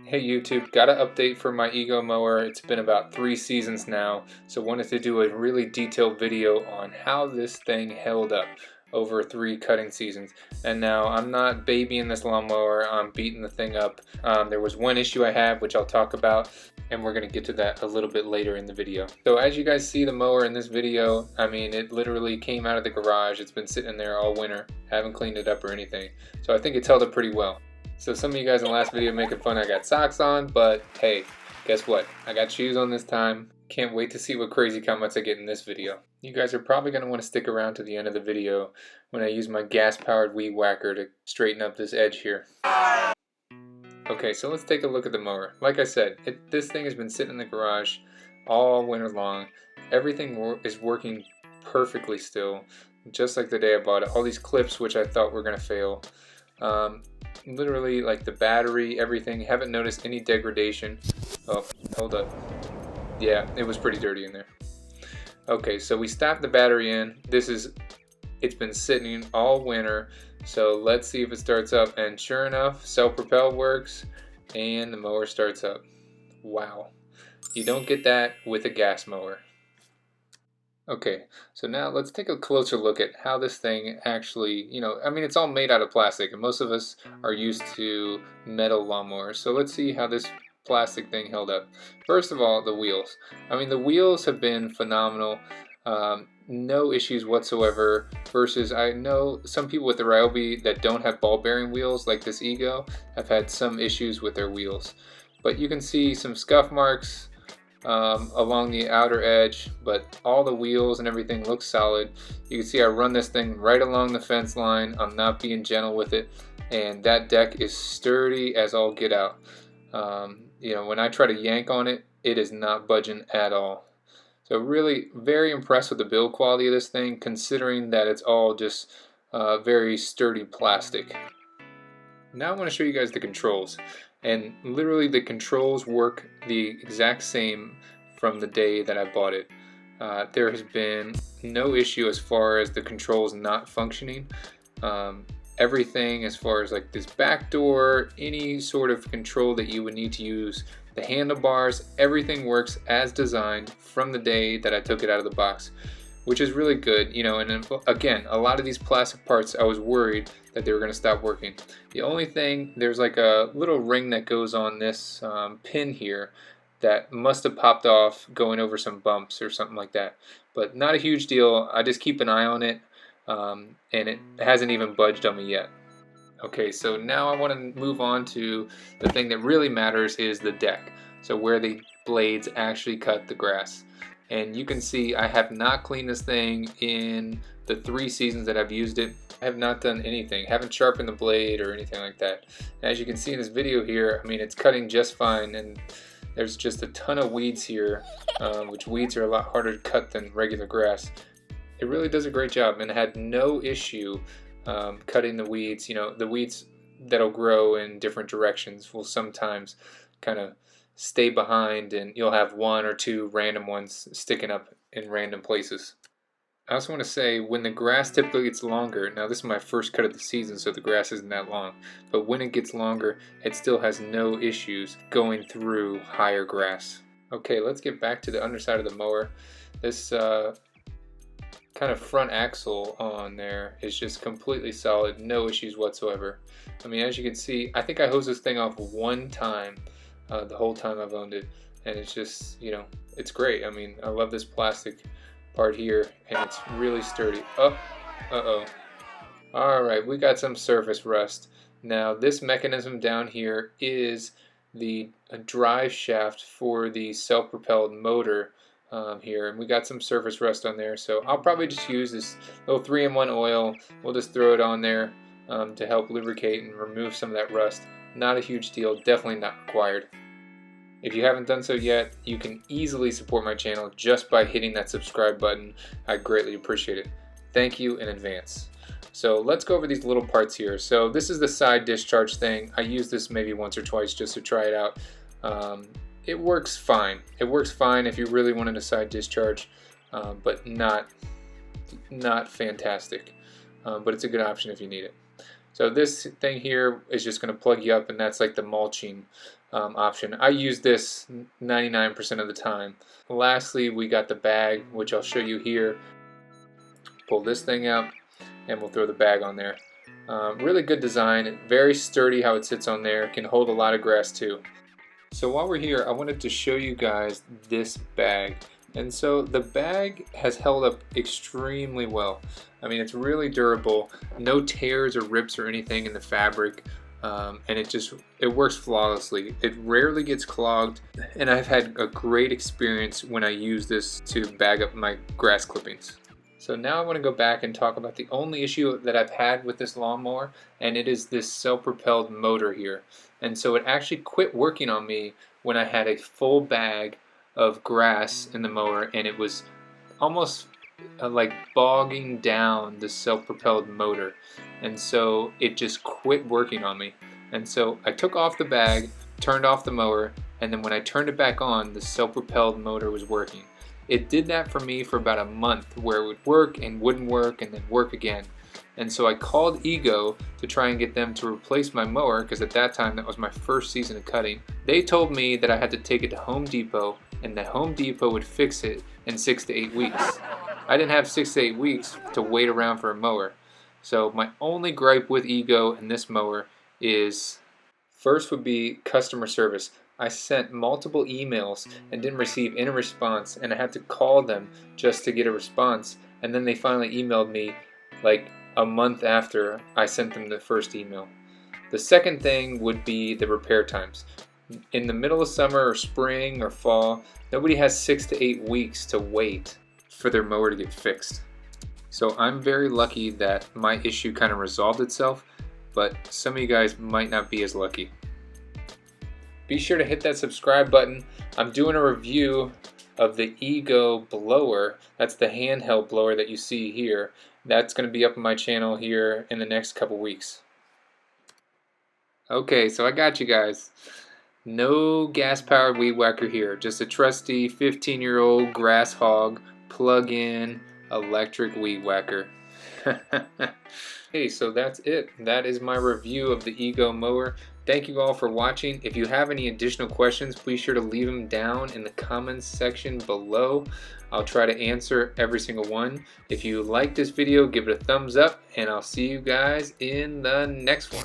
Hey YouTube, got an update for my Ego mower. It's been about 3 seasons now, so wanted to do a really detailed video on how this thing held up over 3 cutting seasons. And now I'm not babying this lawnmower, I'm beating the thing up. There was one issue I have which I'll talk about, and we're going to get to that a little bit later in the video. So as you guys see the mower in this video, I mean it literally came out of the garage. It's been sitting there all winter, haven't cleaned it up or anything. So I think it's held up pretty well. So some of you guys in the last video making fun I got socks on, but hey, guess what? I got shoes on this time. Can't wait to see what crazy comments I get in this video. You guys are probably going to want to stick around to the end of the video when I use my gas-powered weed whacker to straighten up this edge here. Okay, so let's take a look at the mower. Like I said, this thing has been sitting in the garage all winter long. Everything is working perfectly still, just like the day I bought it. All these clips which I thought were going to fail. Literally, like the battery, everything, haven't noticed any degradation. Oh, hold up. Yeah, it was pretty dirty in there. Okay, so we stopped the battery in. It's been sitting all winter, so let's see if it starts up. And sure enough, self-propel works and the mower starts up. Wow, you don't get that with a gas mower. Okay, so now let's take a closer look at how this thing actually, I mean, it's all made out of plastic, and most of us are used to metal lawnmowers. So let's see how this plastic thing held up. First of all, the wheels. I mean, the wheels have been phenomenal. No issues whatsoever, versus I know some people with the Ryobi that don't have ball bearing wheels like this Ego have had some issues with their wheels. But you can see some scuff marks along the outer edge, but all the wheels and everything looks solid. You can see I run this thing right along the fence line. I'm not being gentle with it, and that deck is sturdy as all get out. When I try to yank on it, it is not budging at all. So really very impressed with the build quality of this thing, considering that it's all just very sturdy plastic. Now I want to show you guys the controls. And literally the controls work the exact same from the day that I bought it. There has been no issue as far as the controls not functioning. Everything as far as like this back door, any sort of control that you would need to use, the handlebars, everything works as designed from the day that I took it out of the box, which is really good. And again, a lot of these plastic parts I was worried that they were going to stop working. The only thing, there's like a little ring that goes on this pin here that must have popped off going over some bumps or something like that, but not a huge deal. I just keep an eye on it, and it hasn't even budged on me yet. Okay, so now I want to move on to the thing that really matters, is the deck. So where the blades actually cut the grass. And you can see I have not cleaned this thing in the 3 seasons that I've used it. I have not done anything, haven't sharpened the blade or anything like that. And as you can see in this video here, I mean, it's cutting just fine, and there's just a ton of weeds here, which weeds are a lot harder to cut than regular grass. It really does a great job, and I had no issue cutting the weeds. The weeds that'll grow in different directions will sometimes kind of stay behind, and you'll have 1 or 2 random ones sticking up in random places. I also want to say, when the grass typically gets longer, now this is my first cut of the season, so the grass isn't that long, but when it gets longer, it still has no issues going through higher grass. Okay, let's get back to the underside of the mower. This kind of front axle on there is just completely solid, no issues whatsoever. I mean, as you can see, I think I hosed this thing off 1 time the whole time I've owned it, and it's just, it's great. I mean, I love this plastic part here, and it's really sturdy. Uh-oh. Alright, we got some surface rust. Now, this mechanism down here is the drive shaft for the self-propelled motor here, and we got some surface rust on there, so I'll probably just use this little 3-in-1 oil. We'll just throw it on there to help lubricate and remove some of that rust. Not a huge deal, definitely not required. If you haven't done so yet, you can easily support my channel just by hitting that subscribe button. I greatly appreciate it. Thank you in advance. So let's go over these little parts here. So this is the side discharge thing. I used this maybe once or twice just to try it out. It works fine. It works fine if you really wanted a side discharge, but not fantastic. But it's a good option if you need it. So this thing here is just going to plug you up, and that's like the mulching option. I use this 99% of the time. Lastly, we got the bag, which I'll show you here. Pull this thing out and we'll throw the bag on there. Really good design, very sturdy how it sits on there, can hold a lot of grass too. So while we're here, I wanted to show you guys this bag. And so the bag has held up extremely well. I mean, it's really durable, no tears or rips or anything in the fabric. And it works flawlessly. It rarely gets clogged, and I've had a great experience when I use this to bag up my grass clippings. So now I want to go back and talk about the only issue that I've had with this lawnmower, and it is this self-propelled motor here. And so it actually quit working on me when I had a full bag of grass in the mower, and it was almost like bogging down the self-propelled motor, and so it just quit working on me. And so I took off the bag, turned off the mower, and then when I turned it back on, the self-propelled motor was working. It did that for me for about a month, where it would work and wouldn't work and then work again. And so I called Ego to try and get them to replace my mower, because at that time that was my first season of cutting. They told me that I had to take it to Home Depot and that Home Depot would fix it in 6 to 8 weeks. I didn't have 6 to 8 weeks to wait around for a mower. So my only gripe with Ego and this mower is, first would be customer service. I sent multiple emails and didn't receive any response, and I had to call them just to get a response, and then they finally emailed me like a month after I sent them the first email. The second thing would be the repair times. In the middle of summer or spring or fall, nobody has 6 to 8 weeks to wait for their mower to get fixed. So I'm very lucky that my issue kind of resolved itself, but some of you guys might not be as lucky. Be sure to hit that subscribe button. I'm doing a review of the Ego blower. That's the handheld blower that you see here. That's going to be up on my channel here in the next couple weeks. Okay, so I got you guys. No gas-powered weed whacker here. Just a trusty 15-year-old grass hog plug-in electric weed whacker. Hey, so that's it. That is my review of the Ego mower. Thank you all for watching. If you have any additional questions, please sure to leave them down in the comments section below. I'll try to answer every single one. If you like this video, give it a thumbs up, and I'll see you guys in the next one.